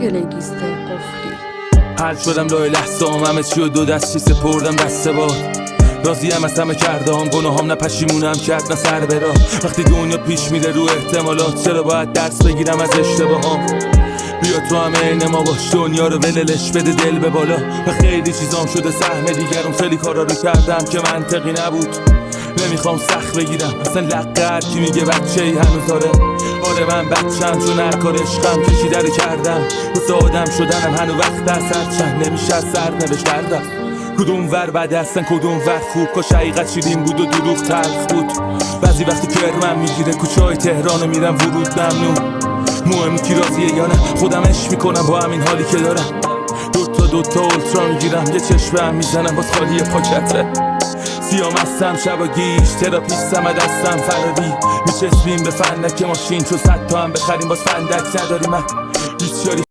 پلیلیست قفلی. حل شدم لای لحظه همه چی و دو دستی سپردم دست باد. راضیم از همه کردم، گناهام نه پشیمونم کرد نه سر برا. وقتی دنیا پیش میره رو احتمالات، چرا باید درس بگیرم از اشتباهام؟ بیا تو همه عین ما باش، دنیا رو ولش بده دل به بالا. و خیلی چیزام شده سهم دیگرم، خیلی کارا رو کردم که منطقی نبود. نمیخوام سخت بگیرم اصلا لقه کی میگه بچه ای هنوز داره. آره من بچم چون هر کار عشقم کشیده رو کردم. واسه آدم شدنم هنو وقت در سر چند نمیشه از سر نوشت کردم. کدوم ور بد هستن کدوم ور خوب، کاش حقیقت شیرین بود و دروغ تلخ بود. بعضی وقتی کرمم میگیره کوچه های تهرانو میرم ورود ممنون. مهم کی راضیه یا نه، خودم عشق میکنم با همین حالی که دارم. دوتا اولترا میگیرم، یه چشمه هم میزنم باز خالی پاکته. سیام هستم شب گیش، تراپیستم دستم فراری. میچسبیم به فندک ماشین چون 100 تا هم بخریم باز فندک نداریم. من هیچ یاری